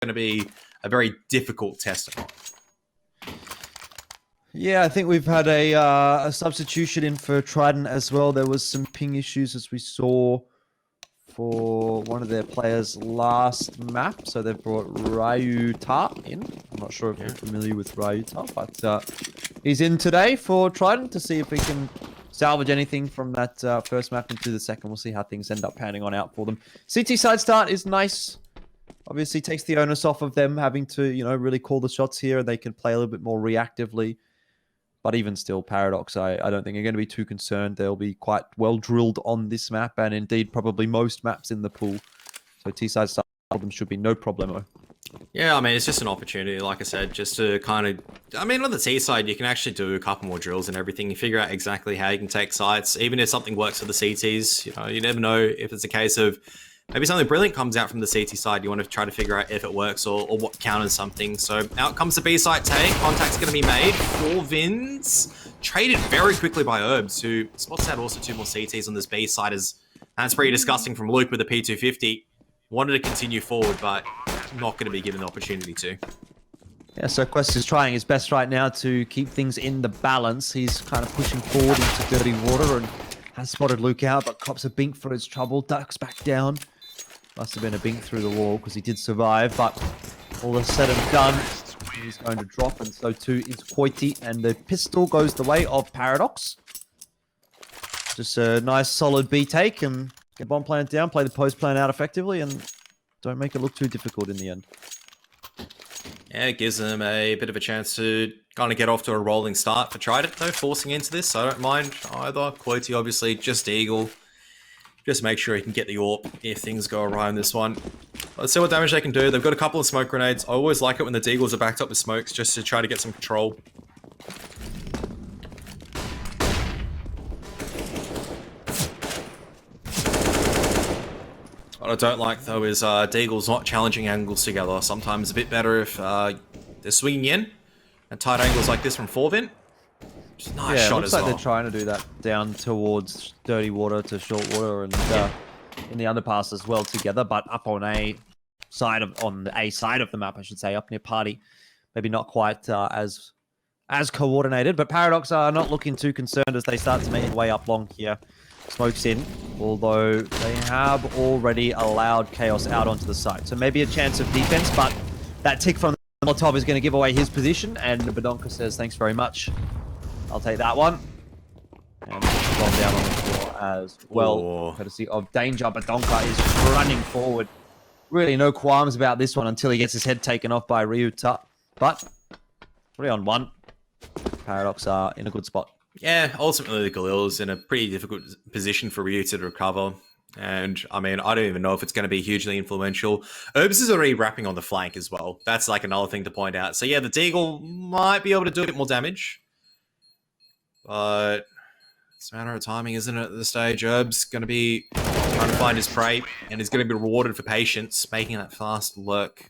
going to be a very difficult test. Yeah, I think we've had a substitution in for Trident as well. There was some ping issues as we saw for one of their players last map. So they've brought Ryuta in. I'm not sure if you're familiar with Ryuta, but he's in today for Trident to see if we can salvage anything from that first map into the second. We'll see how things end up panning on out for them. CT side start is nice. Obviously takes the onus off of them having to, really call the shots here. They can play a little bit more reactively. But even still, Paradox, I don't think are going to be too concerned. They'll be quite well drilled on this map, and indeed probably most maps in the pool. So T-side start for them should be no problemo. Yeah, I mean, it's just an opportunity, like I said, just to kind of... I mean, on the T side, you can actually do a couple more drills and everything. You figure out exactly how you can take sites. Even if something works for the CTs, you never know if it's a case of... Maybe something brilliant comes out from the CT side. You want to try to figure out if it works or what counters something. So out comes the B site take. Contact's going to be made. 4 Vins. Traded very quickly by Herbs, who spots out also 2 more CTs on this B side. That's pretty disgusting from Luke with a P250. Wanted to continue forward, but not going to be given the opportunity to. Yeah, so Quest is trying his best right now to keep things in the balance. He's kind of pushing forward into dirty water and has spotted Luke out, but cops a bink for his trouble. Ducks back down. Must have been a bink through the wall because he did survive, but all is said and done, he's going to drop, and so too is Koiti, and the pistol goes the way of Paradox. Just a nice solid B take, and get bomb plant down, play the post plan out effectively, and don't make it look too difficult in the end. Yeah, it gives them a bit of a chance to kind of get off to a rolling start for Trident, though, forcing into this. I don't mind either. Koiti, obviously, just Eagle. Just make sure he can get the AWP if things go awry in this one. Let's see what damage they can do. They've got a couple of smoke grenades. I always like it when the Deagles are backed up with smokes just to try to get some control. What I don't like, though, is Deagles not challenging angles together. Sometimes a bit better if they're swinging in at tight angles like this from 4Vin. Nice shot as well. Looks like they're trying to do that down towards dirty water to short water and in the underpass as well together, but up on the A side of the map, I should say, up near Party. Maybe not quite as coordinated, but Paradox are not looking too concerned as they start to make their way up long here. Smokes in, although they have already allowed Chaos out onto the side. So maybe a chance of defense, but that tick from the Molotov is going to give away his position, and Badonka says, thanks very much. I'll take that one. And gone down on the floor as well, courtesy of Danger. Badonka is running forward. Really no qualms about this one until he gets his head taken off by Ryuta. But 3-on-1. Paradox are in a good spot. Yeah, ultimately the Galil's in a pretty difficult position for Ryuta to recover. And, I mean, I don't even know if it's going to be hugely influential. Herbs is already wrapping on the flank as well. That's like another thing to point out. So, yeah, the Deagle might be able to do a bit more damage. But it's a matter of timing, isn't it, at this stage? Herb's going to be trying to find his prey, and he's going to be rewarded for patience, making that fast lurk.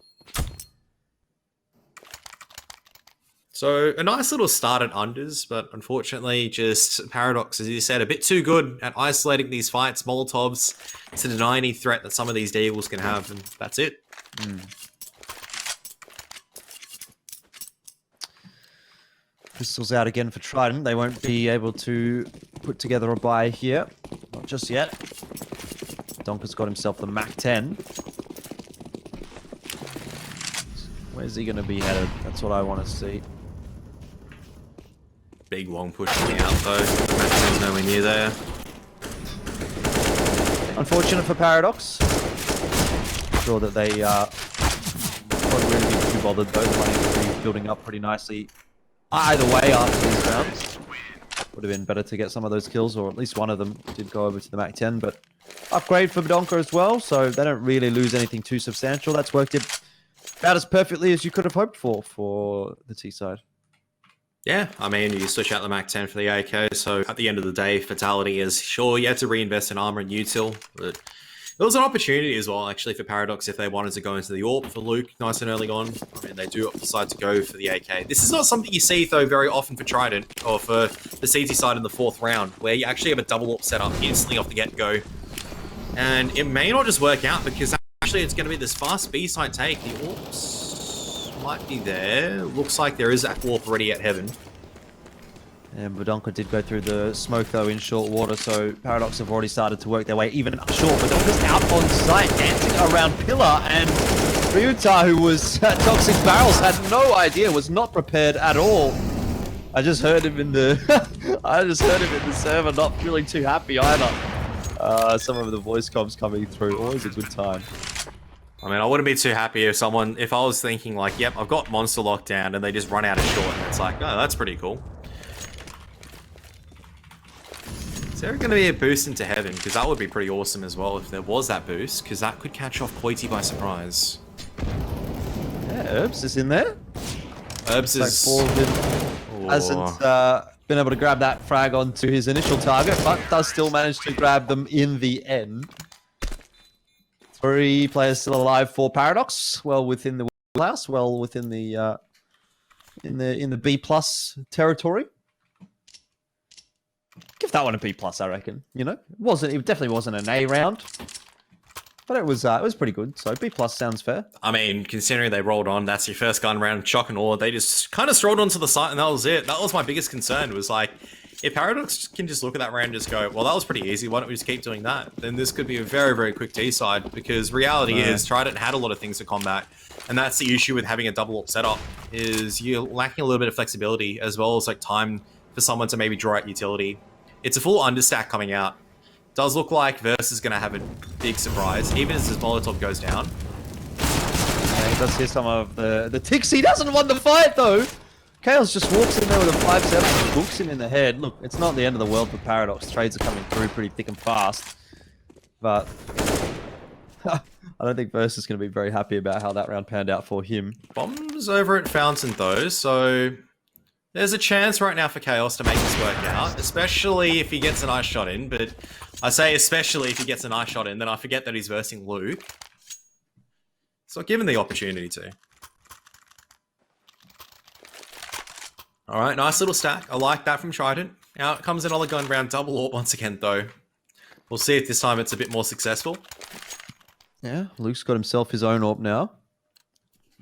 So, a nice little start at unders, but unfortunately, just Paradox, as you said, a bit too good at isolating these fights, Molotovs, to deny any threat that some of these Deagles can have, and that's it. Pistols out again for Trident. They won't be able to put together a buy here. Not just yet. Donka's got himself the MAC-10. Where's he going to be headed? That's what I want to see. Big long push on the out, though. The MAC-10's nowhere near there. Unfortunate for Paradox. I'm sure that they won't really be too bothered, though. The money will be building up pretty nicely. Either way, after these rounds, would have been better to get some of those kills, or at least one of them did go over to the MAC-10, but upgrade for Badonka as well, so they don't really lose anything too substantial. That's worked about as perfectly as you could have hoped for the T side. Yeah, I mean, you switch out the MAC-10 for the AK, so at the end of the day, Fatality is sure you had to reinvest in armor and util, but it was an opportunity as well, actually, for Paradox if they wanted to go into the AWP for Luke nice and early on. I mean, they do decide to go for the AK. This is not something you see, though, very often for Trident, or for the CT side in the 4th round, where you actually have a double AWP set up instantly off the get-go. And it may not just work out, because that actually it's going to be this fast B site take. The Orcs might be there. Looks like there is a Warp already at Heaven. And Budonka did go through the smoke though in short water, so Paradox have already started to work their way even short. Budonka's out on site, dancing around Pillar, and Ryuta, who was at Toxic Barrels, had no idea, was not prepared at all. I just heard him in the server, not feeling too happy either. Some of the voice comms coming through, always a good time. I mean, I wouldn't be too happy if if I was thinking like, yep, I've got Monster locked down, and they just run out of short, and it's like, oh, that's pretty cool. Is there going to be a boost into Heaven? Because that would be pretty awesome as well if there was that boost, because that could catch off Koiti by surprise. Yeah, Herbs is in there. Herbs is... hasn't been able to grab that frag onto his initial target, but does still manage to grab them in the end. 3 players still alive for Paradox, well within the wheelhouse, well within the in the B+ territory. Give that one a B+, I reckon. You know, it definitely wasn't an A round, but it was pretty good. So B+ sounds fair. I mean, considering they rolled on, that's your first gun round, shock and awe. They just kind of strolled onto the site, and that was it. That was my biggest concern. Was like, if Paradox can just look at that round and just go, well, that was pretty easy. Why don't we just keep doing that? Then this could be a very, very quick T side. Because reality is, Trident had a lot of things to combat, and that's the issue with having a double AWP setup. Is you're lacking a little bit of flexibility as well as like time for someone to maybe draw out utility. It's a full understack coming out. Does look like Verse is going to have a big surprise, even as his Molotov goes down. Yeah, he does hear some of the ticks. He doesn't want the fight, though. Chaos just walks in there with a 5-7 and books him in the head. Look, it's not the end of the world for Paradox. Trades are coming through pretty thick and fast. But I don't think Verse is going to be very happy about how that round panned out for him. Bombs over at Fountain, though, so... There's a chance right now for Chaos to make this work out, especially if he gets a nice shot in, but I say especially if he gets a nice shot in, then I forget that he's versing Luke. So give him the opportunity to. Alright, nice little stack. I like that from Trident. Out comes another gun round, double AWP once again though. We'll see if this time it's a bit more successful. Yeah, Luke's got himself his own AWP now.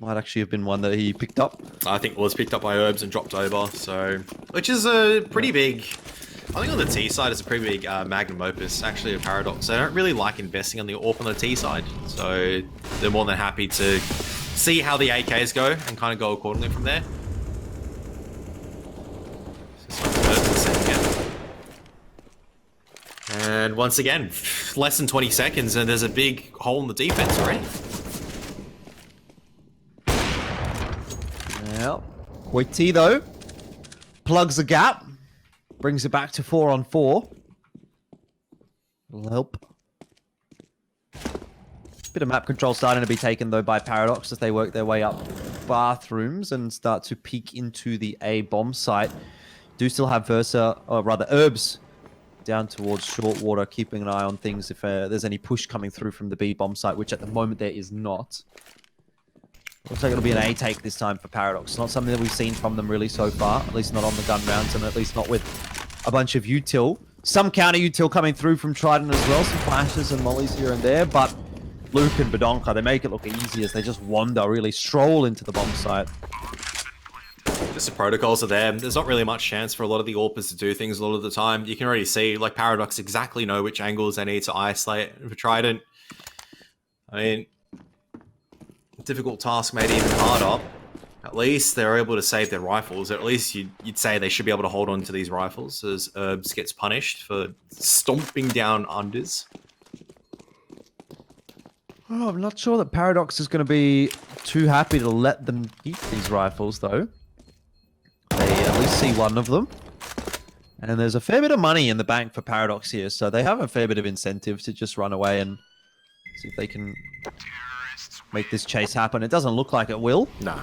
Might actually have been one that he picked up. I think it was picked up by Herbs and dropped over, so... Which is a pretty big... I think on the T side it's a pretty big magnum opus, actually a Paradox. They don't really like investing on the AWP on the T side, so they're more than happy to see how the AKs go and kind of go accordingly from there. And once again, less than 20 seconds and there's a big hole in the defense already. Well, Koiti though plugs the gap, brings it back to 4-on-4. Will help. Bit of map control starting to be taken though by Paradox as they work their way up bathrooms and start to peek into the A bomb site. Do still have Versa, or rather Herbs, down towards short water, keeping an eye on things if there's any push coming through from the B bomb site, which at the moment there is not. Looks like it'll be an A take this time for Paradox. Not something that we've seen from them really so far, at least not on the gun rounds, and at least not with a bunch of util. Some counter util coming through from Trident as well, some flashes and mollies here and there, but Luke and Budonka, they make it look easy as they just wander, really stroll into the bomb site. Just the protocols are there. There's not really much chance for a lot of the AWPers to do things a lot of the time. You can already see, like, Paradox exactly know which angles they need to isolate for Trident. I mean, difficult task made even harder. At least they're able to save their rifles. At least you'd say they should be able to hold on to these rifles as Herbs gets punished for stomping down unders. Oh, I'm not sure that Paradox is going to be too happy to let them keep these rifles, though. They at least see one of them. And there's a fair bit of money in the bank for Paradox here, so they have a fair bit of incentive to just run away and see if they can make this chase happen. It doesn't look like it will. Nah.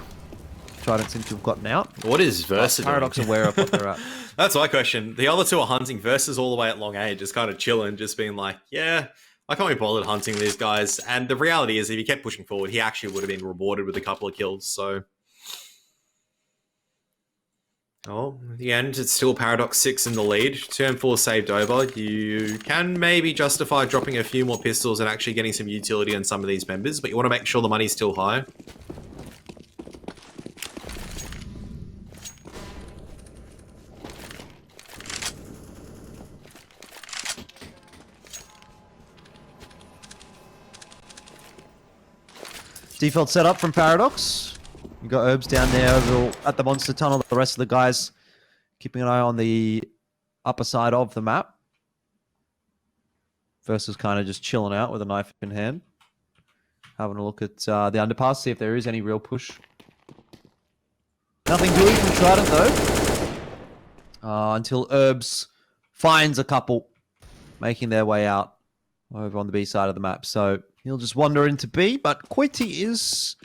Trident seems to have gotten out. What is Versa doing? Paradox aware of what they're at. That's my question. The other two are hunting. Versus all the way at long A, just kind of chilling, just being like, yeah, I can't be bothered hunting these guys. And the reality is, if he kept pushing forward, he actually would have been rewarded with a couple of kills. So Well, at the end, it's still Paradox 6 in the lead. Turn 4 saved over. You can maybe justify dropping a few more pistols and actually getting some utility on some of these members, but you want to make sure the money's still high. Default setup from Paradox. You got Herbs down there over at the monster tunnel. The rest of the guys keeping an eye on the upper side of the map. Versus kind of just chilling out with a knife in hand. Having a look at the underpass, see if there is any real push. Nothing doing from Trident though. Until Herbs finds a couple making their way out over on the B side of the map. So he'll just wander into B, but Quiti is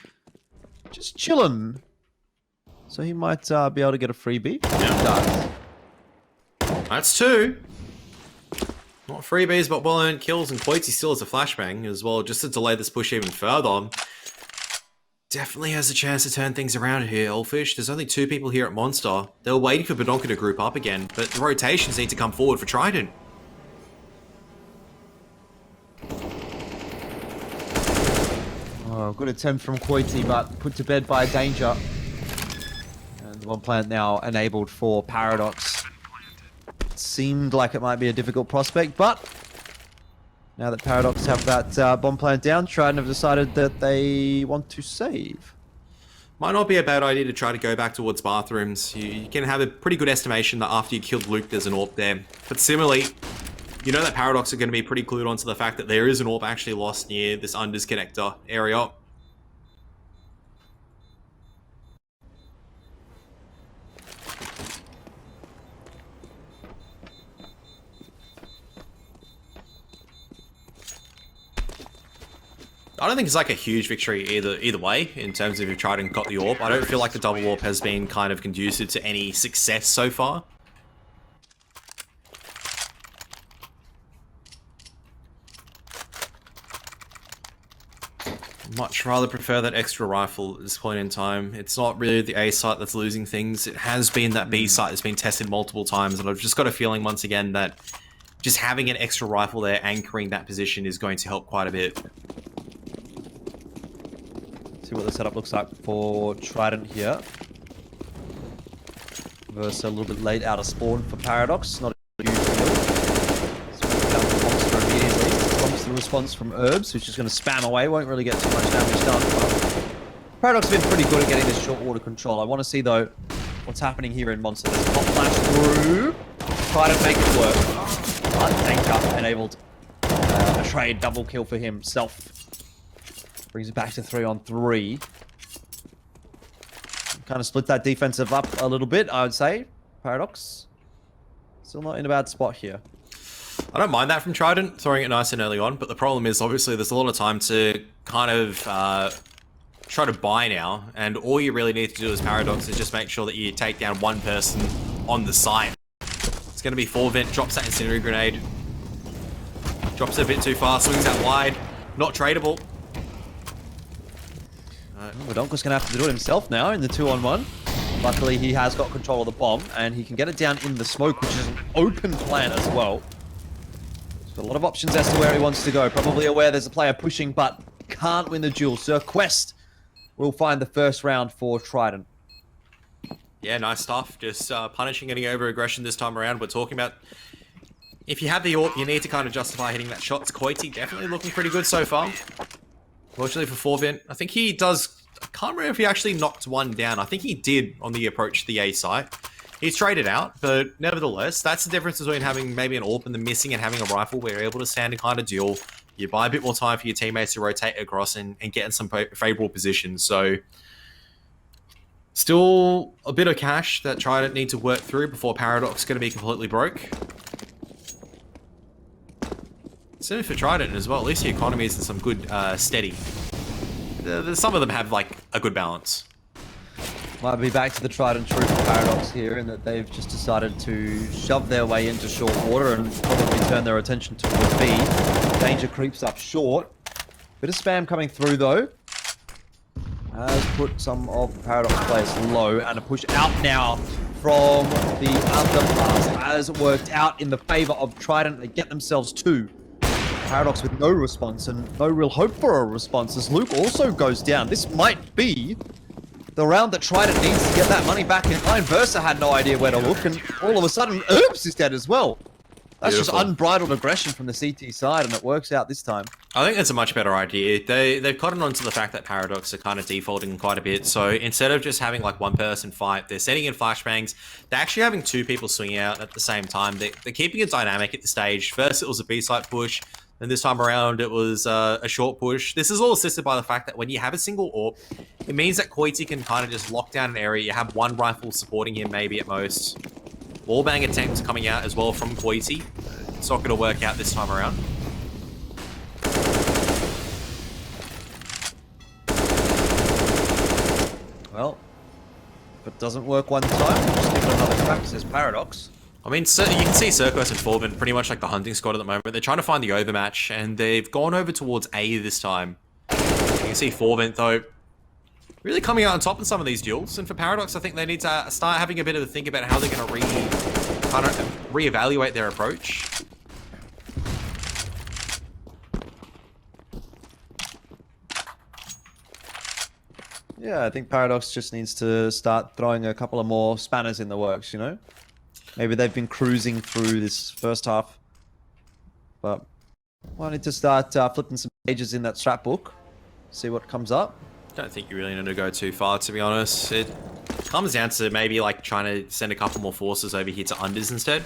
just chilling. So he might be able to get a freebie. Yeah. That's 2. Not freebies, but well-earned kills, and Quiti still has a flashbang as well, just to delay this push even further. Definitely has a chance to turn things around here, Oldfish. There's only 2 people here at Monster. They were waiting for Badonka to group up again, but the rotations need to come forward for Trident. Oh, good attempt from Quiti, but put to bed by Danger. And the one plant now enabled for Paradox. Seemed like it might be a difficult prospect, but now that Paradox have that bomb plant down, Trident have decided that they want to save. Might not be a bad idea to try to go back towards bathrooms. You can have a pretty good estimation that after you killed Luke, there's an AWP there. But similarly, you know that Paradox are going to be pretty clued onto the fact that there is an AWP actually lost near this unders connector area. I don't think it's like a huge victory either way in terms of if Trident got the AWP. I don't feel like the double AWP has been kind of conducive to any success so far. Much rather prefer that extra rifle at this point in time. It's not really the A site that's losing things. It has been that B site that's been tested multiple times, and I've just got a feeling once again that just having an extra rifle there anchoring that position is going to help quite a bit. See what the setup looks like for Trident here. Versus a little bit late out of spawn for Paradox. Not a huge deal. So down to Monster immediately. Comes the response from Herbs, who's just going to spam away. Won't really get too much damage done. But Paradox has been pretty good at getting this short water control. I want to see though what's happening here in Monster. There's a pop flash through. Try to make it work. But Danger enabled a trade double kill for himself. Brings it back to 3-on-3. Kind of split that defensive up a little bit, I would say. Paradox. Still not in a bad spot here. I don't mind that from Trident, throwing it nice and early on, but the problem is obviously there's a lot of time to kind of try to buy now, and all you really need to do as Paradox is just make sure that you take down one person on the site. It's going to be 4-vent, drops that incendiary grenade. Drops it a bit too far, swings out wide. Not tradable. Badonka's going to have to do it himself now in the 2-on-1. Luckily, he has got control of the bomb, and he can get it down in the smoke, which is an open plan as well. He's got a lot of options as to where he wants to go. Probably aware there's a player pushing, but can't win the duel. Sir Quest will find the first round for Trident. Yeah, nice stuff. Just punishing any over-aggression this time around. We're talking about if you have the AWP, you need to kind of justify hitting that shot. Quiti definitely looking pretty good so far. Fortunately for 4-vent, I think he does... I can't remember if he actually knocked one down. I think he did on the approach to the A site. He's traded out, but nevertheless, that's the difference between having maybe an AWP and the missing and having a rifle where you're able to stand and kind of duel. You buy a bit more time for your teammates to rotate across and get in some favorable positions. So, still a bit of cash that Trident need to work through before Paradox is going to be completely broke. Same for Trident as well. At least the economy is in some good steady. Some of them have like a good balance. Might be back to the Trident truth for Paradox here in that they've just decided to shove their way into short water and probably turn their attention towards B. Danger creeps up short. Bit of spam coming through though. has put some of the Paradox players low, and a push out now from the underpass has worked out in the favor of Trident. They get themselves two. Paradox with no response and no real hope for a response as Luke also goes down. This might be the round that Trident needs to get that money back in line. Versa had no idea where to look, and all of a sudden, Herbs is dead as well. That's Beautiful. just unbridled aggression from the CT side, and it works out this time. I think that's a much better idea. They've cottoned on to the fact that Paradox are kind of defaulting quite a bit. So instead of just having like one person fight, they're setting in flashbangs. They're actually having two people swinging out at the same time. They're keeping it dynamic at the stage. First, it was a B-site push. Then this time around, it was a short push. This is all assisted by the fact that when you have a single AWP, it means that Koiti can kind of just lock down an area. You have one rifle supporting him, maybe at most. Wallbang attempts coming out as well from Koiti. It's not going to work out this time around. Well, if it doesn't work one time, we'll just give it another crack, says Paradox. I mean, so you can see Circos and Forbin pretty much like the hunting squad at the moment. They're trying to find the overmatch, and they've gone over towards A this time. You can see Forbin, though, really coming out on top in some of these duels. And for Paradox, I think they need to start having a bit of a think about how they're going to reevaluate their approach. Yeah, I think Paradox just needs to start throwing a couple of more spanners in the works, you know? Maybe they've been cruising through this first half, but I need to start flipping some pages in that strat book, see what comes up. Don't think you really need to go too far, to be honest. It comes down to maybe like trying to send a couple more forces over here to unders instead.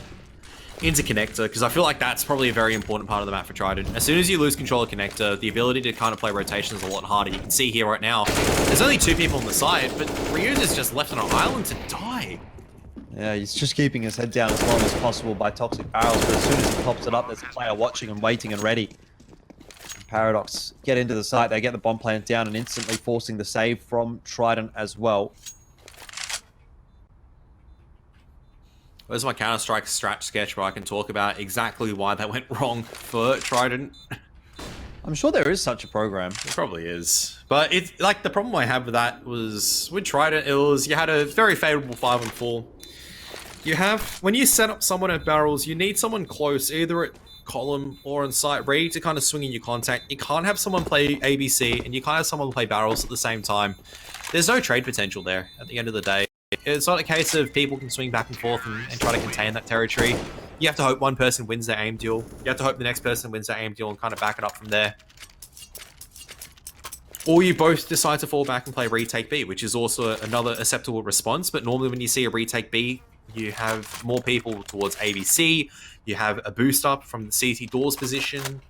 Into connector, because I feel like that's probably a very important part of the map for Trident. As soon as you lose control of connector, the ability to kind of play rotations is a lot harder. You can see here right now, there's only two people on the side, but Ryuz is just left on an island to die. Yeah, he's just keeping his head down as long as possible by toxic barrels, but as soon as he pops it up, there's a player watching and waiting and ready. Paradox get into the site, they get the bomb plant down and instantly forcing the save from Trident as well. Where's my Counter-Strike strat sketch where I can talk about exactly why that went wrong for Trident? I'm sure there is such a program. It probably is. But it's like the problem I have with that was with Trident, it was you had a very favorable 5-on-4. You have, when you set up someone at barrels, you need someone close, either at column or on site, ready to kind of swing in your contact. You can't have someone play ABC and you can't have someone play barrels at the same time. There's no trade potential there at the end of the day. It's not a case of people can swing back and forth and try to contain that territory. You have to hope one person wins their aim duel. You have to hope the next person wins their aim duel and kind of back it up from there. Or you both decide to fall back and play retake B, which is also another acceptable response. But normally when you see a retake B, you have more people towards ABC. You have a boost up from the CT doors position.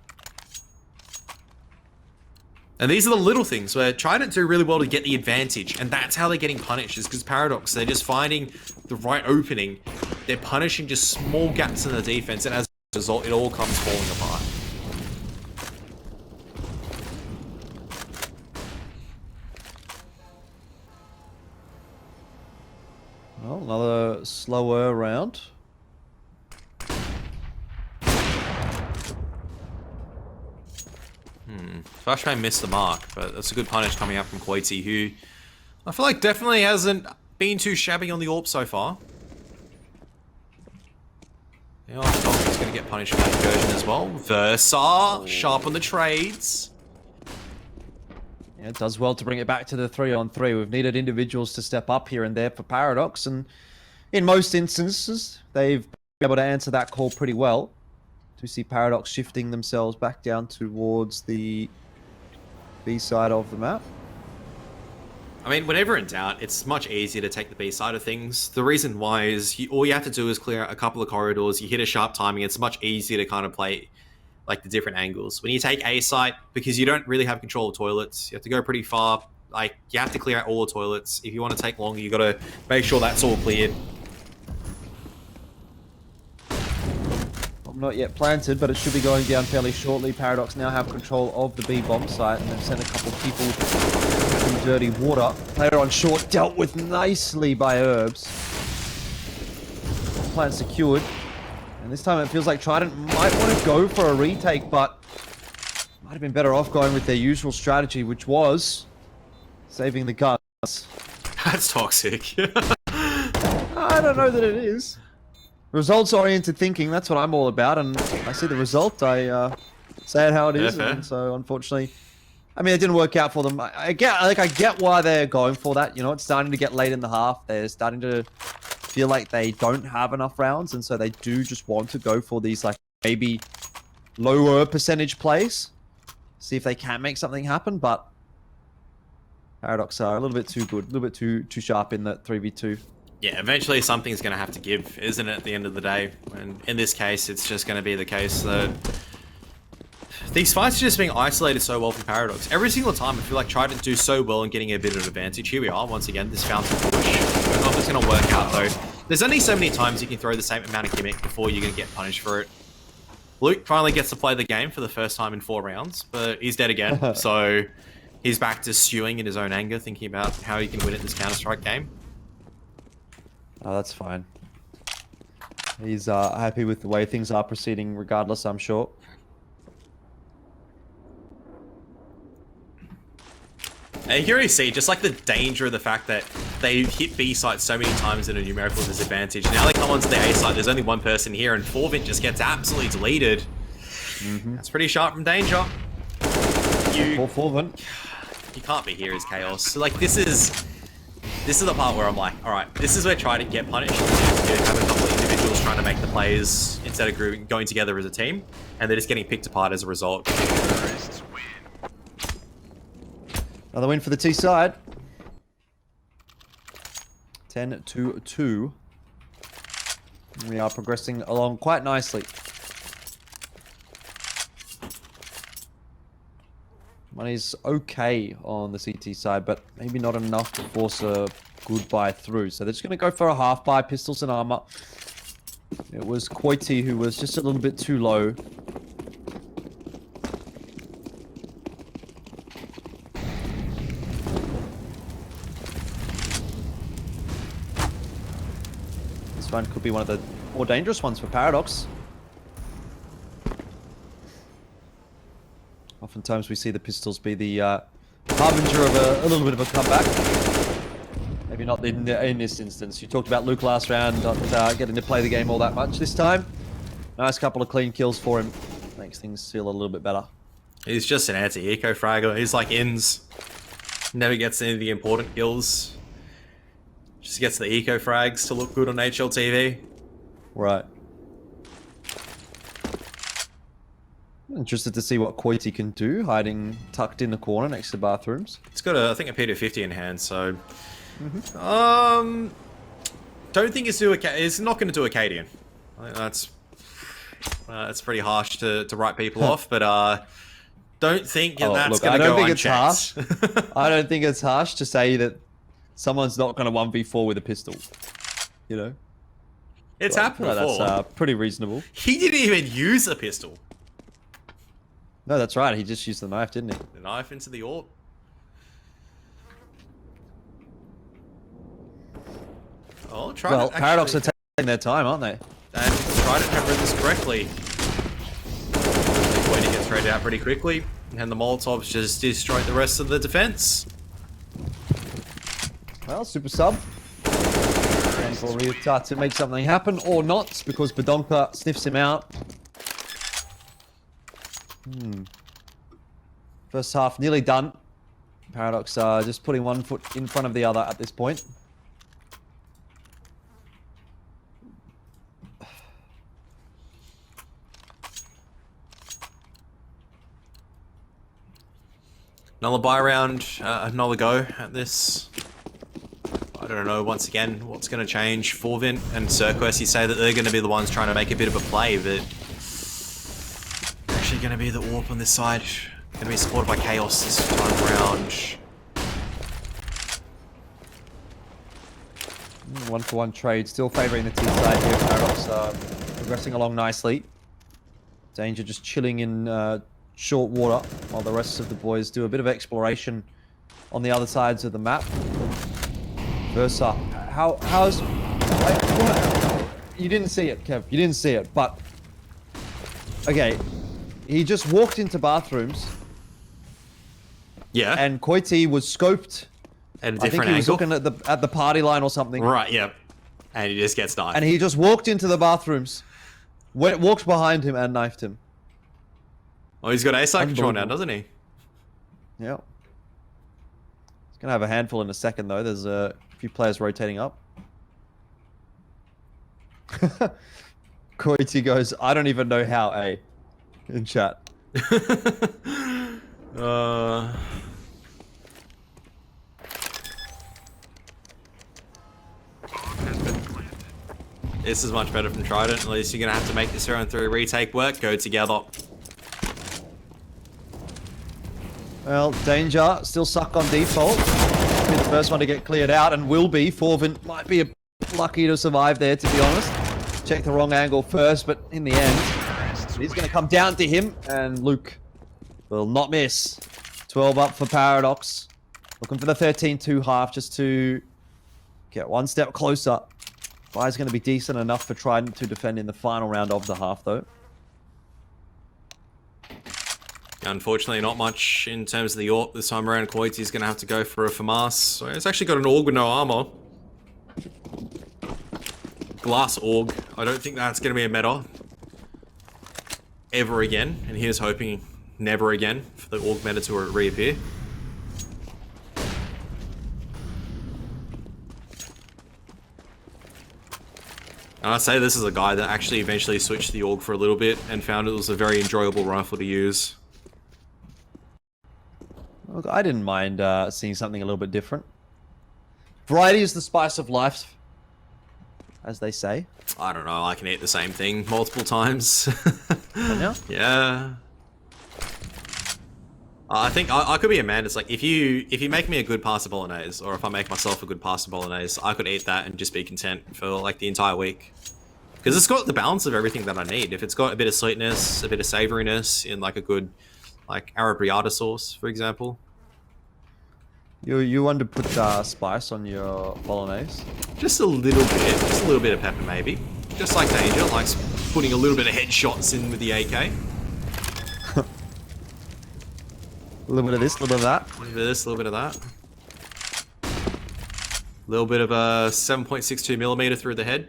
And these are the little things where Trident do really well to get the advantage, and that's how they're getting punished, is because Paradox, they're just finding the right opening. They're punishing just small gaps in the defense, and as a result, it all comes falling apart. Well, another slower round. Flashbang missed the mark, but that's a good punish coming out from Koiti, who I feel like definitely hasn't been too shabby on the AWP so far. Yeah, Dolphin's going to get punished for that incursion as well. Versa, sharp on the trades. Yeah, it does well to bring it back to the 3-on-3. We've needed individuals to step up here and there for Paradox, and in most instances, they've been able to answer that call pretty well. To see Paradox shifting themselves back down towards the B side of the map. I mean, whenever in doubt, it's much easier to take the B side of things. The reason why is all you have to do is clear out a couple of corridors, you hit a sharp timing, it's much easier to kind of play like the different angles. When you take A site, because you don't really have control of toilets, you have to go pretty far. Like, you have to clear out all the toilets. If you want to take longer, you got to make sure that's all cleared. Not yet planted, but it should be going down fairly shortly. Paradox now have control of the B bomb site, and they've sent a couple of people in dirty water. Player on short, dealt with nicely by Herbs. Plant secured, and this time it feels like Trident might want to go for a retake, but might have been better off going with their usual strategy, which was saving the guns. That's toxic. I don't know that it is. Results-oriented thinking, that's what I'm all about, and I see the result, I say it how it is, fair. and so unfortunately, I mean, it didn't work out for them. I get why they're going for that, you know, it's starting to get late in the half, they're starting to feel like they don't have enough rounds, and so they do just want to go for these, like, maybe lower percentage plays, see if they can make something happen, but Paradox are a little bit too good, a little bit too sharp in that 3v2. Yeah, eventually something's going to have to give, isn't it, at the end of the day? And in this case, it's just going to be the case that these fights are just being isolated so well from Paradox. Every single time, I feel like Trident do so well in getting a bit of advantage. Here we are, once again, this fountain push. I don't know if it's going to work out, though. There's only so many times you can throw the same amount of gimmick before you're going to get punished for it. Luke finally gets to play the game for the first time in 4 rounds, but he's dead again, so he's back to stewing in his own anger, thinking about how he can win at this Counter-Strike game. Oh, that's fine. He's happy with the way things are proceeding regardless, I'm sure. And you can already see just like the danger of the fact that they hit B site so many times at a numerical disadvantage. Now they come onto the A site, there's only one person here, and Forvint just gets absolutely deleted. That's pretty sharp from danger. Poor Forvint. You can't be here as Chaos. So like this is the part where I'm like, alright, this is where trying to get punished. You have a couple of individuals trying to make the plays instead of going together as a team, and they're just getting picked apart as a result. Another win for the T side. 10-2. We are progressing along quite nicely. Money's okay on the CT side, but maybe not enough to force a good buy through. So they're just going to go for a half buy, pistols and armor. It was Koiti who was just a little bit too low. This one could be one of the more dangerous ones for Paradox. Oftentimes we see the pistols be the harbinger of a little bit of a comeback. Maybe not in this instance. You talked about Luke last round, not getting to play the game all that much this time. Nice couple of clean kills for him. Makes things feel a little bit better. He's just an anti-eco fragger. He's like Ins. Never gets any of the important kills. Just gets the eco frags to look good on HLTV. Right. I'm interested to see what Koiti can do, hiding tucked in the corner next to bathrooms. It's got I think a P250 in hand, so don't think it's not going to do Acadian. I think that's pretty harsh to write people off, but don't think that's going to go unchecked. I don't think it's harsh to say that someone's not going to 1v4 with a pistol. You know, it's happened before. That's pretty reasonable. He didn't even use a pistol. No, that's right. He just used the knife, didn't he? The knife into the orb. Oh, Paradox are taking their time, aren't they? And Trident have read this correctly. Koiti gets traded out pretty quickly, and the Molotovs just destroyed the rest of the defense. Well, super sub. And for Ryuta to make something happen, or not, because Badonka sniffs him out. First half nearly done. Paradox just putting one foot in front of the other at this point. Another buy round, another go at this. I don't know, once again, what's going to change. Forvint and Cirquest, you say that they're going to be the ones trying to make a bit of a play, but actually going to be the AWP on this side. Going to be supported by Chaos this time around. 1-for-1 trade, still favouring the T side here. Paradox progressing along nicely. Danger just chilling in short water while the rest of the boys do a bit of exploration on the other sides of the map. Versa, how's... You didn't see it, Kev. You didn't see it, but... Okay, he just walked into bathrooms. Yeah. And Koiti was scoped At a I think different he was angle. looking at the party line or something. Right, yep. And he just gets knifed. And he just walked into the bathrooms, walked behind him and knifed him. Oh, he's got A-side control now, doesn't he? Yeah. He's going to have a handful in a second, though. There's a few players rotating up. Koiti goes, I don't even know how, in chat. This is much better from Trident. At least you're going to have to make this 0-3 retake work. Go together. Well, Danger still stuck on default. Be the first one to get cleared out and will be. Forvin might be lucky to survive there, to be honest. Check the wrong angle first, but in the end, it is going to come down to him. And Luke will not miss. 12 up for Paradox. Looking for the 13-2 half just to get one step closer. Fire's going to be decent enough for Trident to defend in the final round of the half, though. Unfortunately, not much in terms of the AWP this time around. Koiti's going to have to go for a FAMAS. So it's actually got an AUG with no armor. Glass AUG. I don't think that's going to be a meta ever again. And here's hoping never again for the AUG meta to reappear. And I'd say this is a guy that actually eventually switched the AUG for a little bit and found it was a very enjoyable rifle to use. Look, I didn't mind seeing something a little bit different. Variety is the spice of life, as they say. I don't know, I can eat the same thing multiple times. Yeah? Yeah. I think I could be a man. It's like if you make me a good pasta bolognese, or if I make myself a good pasta bolognese, I could eat that and just be content for like the entire week. Because it's got the balance of everything that I need. If it's got a bit of sweetness, a bit of savoriness in like a good like arrabbiata sauce, for example. You want to put spice on your bolognese? Just a little bit of pepper maybe. Just like Danger likes putting a little bit of headshots in with the AK. A little bit of this, a little bit of that. A little bit of this, a little bit of that. A little bit of a 7.62mm through the head.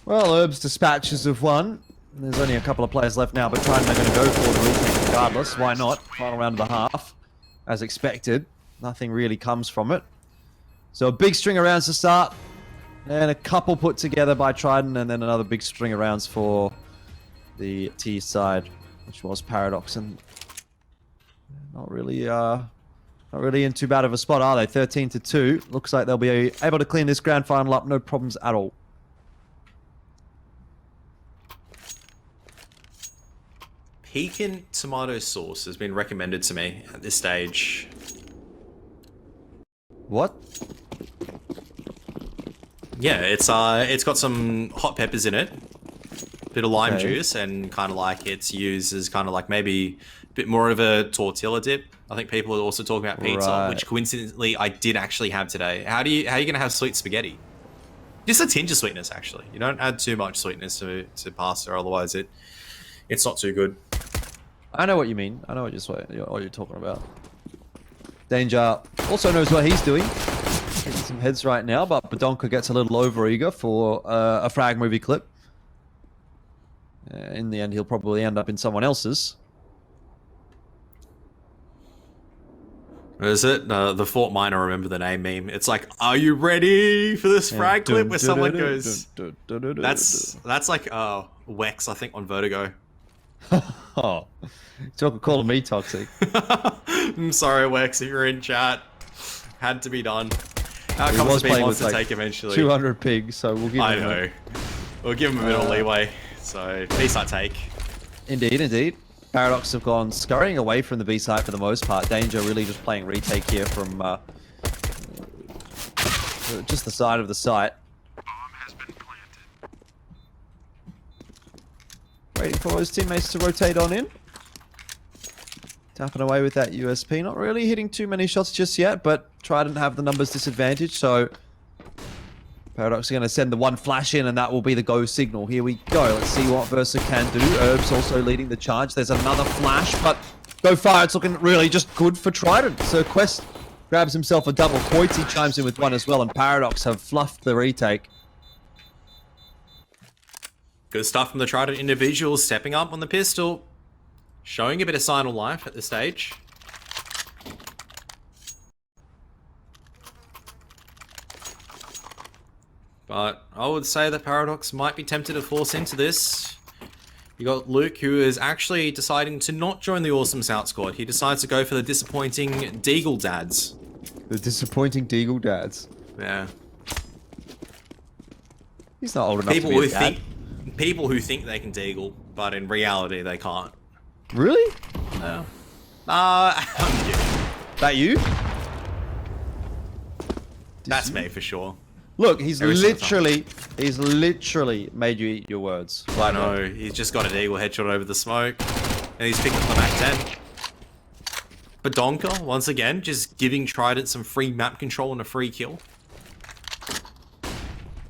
Well, Herb's dispatches of one. There's only a couple of players left now, but Trident are going to go for the retake regardless. Why not? Final round of the half. As expected, nothing really comes from it. So a big string of rounds to start. And a couple put together by Trident, and then another big string of rounds for the T side, which was Paradox. And not really in too bad of a spot, are they? 13-2. Looks like they'll be able to clean this grand final up, no problems at all. Pecan tomato sauce has been recommended to me at this stage. What? Yeah, it's got some hot peppers in it, bit of lime Okay. juice, and kind of like it's used as kind of like maybe a bit more of a tortilla dip. I think people are also talking about pizza, Right. which coincidentally I did actually have today. How are you gonna have sweet spaghetti? Just a tinge of sweetness, actually. You don't add too much sweetness to pasta, otherwise it's not too good. I know what you mean. I know what you're talking about. Danger also knows what he's doing. Getting some heads right now, but Badonka gets a little over-eager for a frag movie clip. In the end, he'll probably end up in someone else's. What is it? The Fort Minor remember the name meme. It's like, are you ready for this frag clip where someone goes... That's like Wex, I think, on Vertigo. Oh, talk calling me toxic. I'm sorry, Wex, if you're in chat. Had to be done. How He comes was to be playing wants with to like take eventually? 200 pigs, so we'll give him I know. We'll give him a bit of leeway. So, B-side take. Indeed, indeed. Paradox have gone scurrying away from the B side for the most part. Danger really just playing retake here from just the side of the site. Waiting for his teammates to rotate on in. Tapping away with that USP. Not really hitting too many shots just yet, but Trident have the numbers disadvantage, so Paradox are going to send the one flash in, and that will be the go signal. Here we go. Let's see what Versa can do. Herbs also leading the charge. There's another flash, but so far it's looking really just good for Trident. So Quest grabs himself a double. Koiti chimes in with one as well, and Paradox have fluffed the retake. Good stuff from the Trident individuals, stepping up on the pistol. Showing a bit of sign of life at this stage. But I would say that Paradox might be tempted to force into this. You got Luke, who is actually deciding to not join the Awesome South squad. He decides to go for the disappointing Deagle Dads. The disappointing Deagle Dads. Yeah. He's not old enough to be a dad. People who think they can Deagle, but in reality they can't. Really? No. I'm kidding. That you? That's me for sure. Look, he's literally made you eat your words. I know, he's just got an Eagle headshot over the smoke, and he's picked up the Mac 10. Badonka, once again, just giving Trident some free map control and a free kill.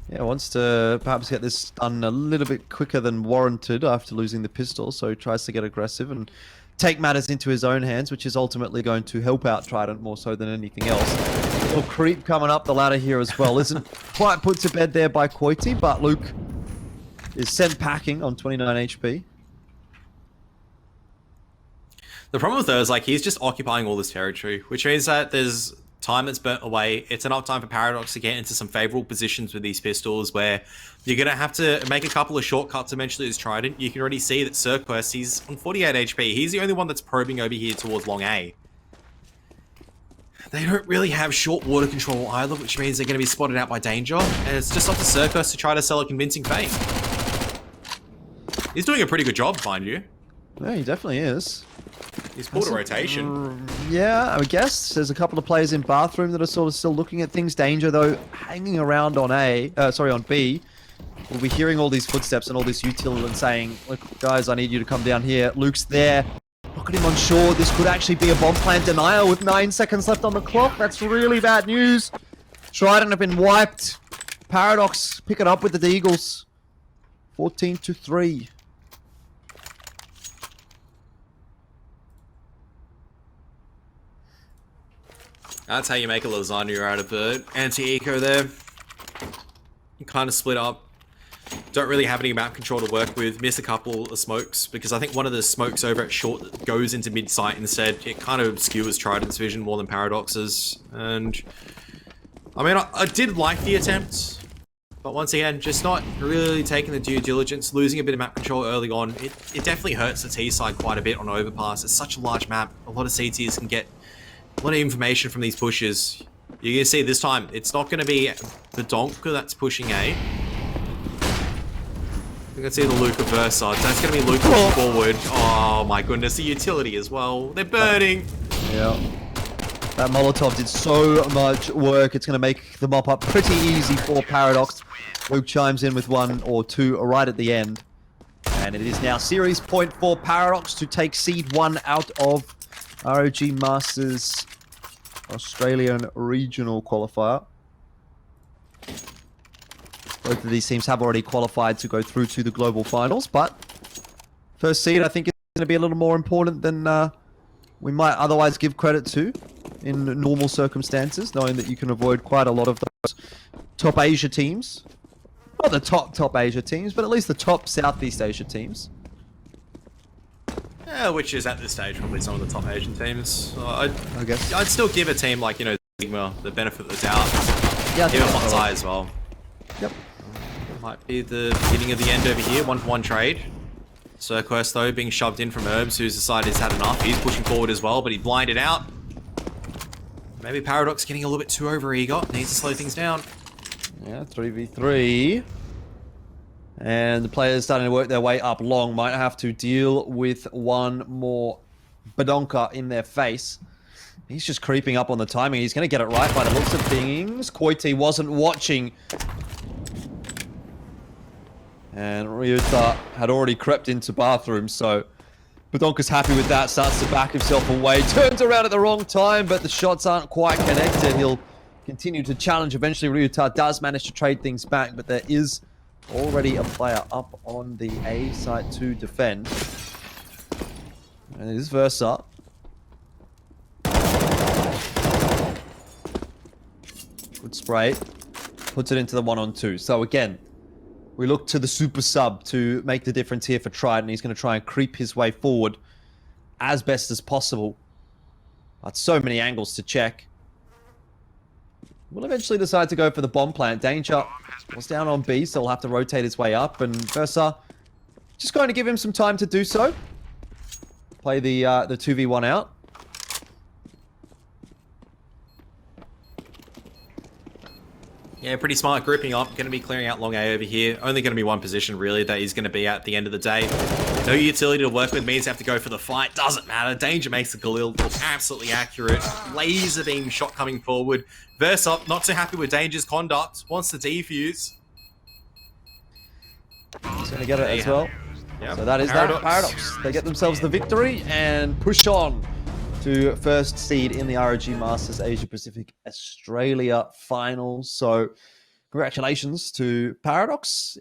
Yeah, wants to perhaps get this done a little bit quicker than warranted after losing the pistol, so he tries to get aggressive and take matters into his own hands, which is ultimately going to help out Trident more so than anything else. Little creep coming up the ladder here as well. Isn't quite put to bed there by Koiti, but Luke is sent packing on 29 HP. The problem with her is, like, he's just occupying all this territory, which means that there's time that's burnt away. It's enough time for Paradox to get into some favorable positions with these pistols where you're going to have to make a couple of shortcuts eventually as Trident. You can already see that Cirquest, he's on 48 HP. He's the only one that's probing over here towards long A. They don't really have short water control either, which means they're going to be spotted out by danger. And it's just up to Cirquest to try to sell a convincing fake. He's doing a pretty good job, mind you. Yeah, he definitely is. He's pulled a rotation. Yeah, I guess there's a couple of players in bathroom that are sort of still looking at things. Danger, though, hanging around on on B. We'll be hearing all these footsteps and all this util and saying, look, guys, I need you to come down here. Luke's there. Look at him on shore. This could actually be a bomb plant denial with 9 seconds left on the clock. That's really bad news. Trident have been wiped. Paradox pick it up with the Deagles. 14-3. That's how you make a lasagna out of an anti-eco there. You kind of split up. Don't really have any map control to work with. Miss a couple of smokes, because I think one of the smokes over at short goes into mid-sight instead. It kind of obscures Trident's vision more than Paradox's. And, I mean, I did like the attempt, but once again, just not really taking the due diligence, losing a bit of map control early on. It definitely hurts the T side quite a bit on Overpass. It's such a large map. A lot of CTs can get a lot of information from these pushes. You're going to see this time, it's not going to be the Donker that's pushing A. You can see the Luke Versa. That's going to be Luke pushing forward. Oh my goodness, the utility as well. They're burning. Yeah. That Molotov did so much work. It's going to make the mop up pretty easy for Paradox. Luke chimes in with 1 or 2 right at the end. And it is now series point for Paradox to take seed 1 out of ROG Masters Australian Regional Qualifier. Both of these teams have already qualified to go through to the global finals, but first seed I think is going to be a little more important than we might otherwise give credit to in normal circumstances, knowing that you can avoid quite a lot of those top Asia teams. Not the top Asia teams, but at least the top Southeast Asia teams. Yeah, which is at this stage probably some of the top Asian teams. I guess. I'd still give a team like, you know, Sigma the benefit of the doubt. Yeah, give it one's eye as well. Yep. Might be the beginning of the end over here. 1-for-1 trade. Cirquest though being shoved in from Herbs, who's decided he's had enough. He's pushing forward as well, but he blinded out. Maybe Paradox getting a little bit too overeager. Needs to slow things down. Yeah, 3v3. And the players starting to work their way up long. Might have to deal with one more Badonka in their face. He's just creeping up on the timing. He's going to get it right by the looks of things. Koiti wasn't watching. And Ryuta had already crept into bathroom, so Badonka's happy with that. Starts to back himself away. Turns around at the wrong time, but the shots aren't quite connected. He'll continue to challenge. Eventually, Ryuta does manage to trade things back, but there is already a player up on the A side to defend. And it is Versa. Good spray. Puts it into the 1-on-2. So again, we look to the super sub to make the difference here for Trident. He's going to try and creep his way forward as best as possible. But so many angles to check. We'll eventually decide to go for the bomb plant. Danger was down on B, so he'll have to rotate his way up. And Versa just going to give him some time to do so. Play the 2v1 out. Yeah, pretty smart grouping up. Going to be clearing out long A over here. Only going to be one position, really, that he's going to be at the end of the day. No utility to work with means have to go for the fight. Doesn't matter. Danger makes the Galil look absolutely accurate. Laser beam shot coming forward. Versa, not too happy with Danger's conduct. Wants to defuse. He's going to get it as well. Yep. So that is that Paradox. They get themselves the victory and push on to first seed in the ROG Masters Asia Pacific Australia Finals. So congratulations to Paradox.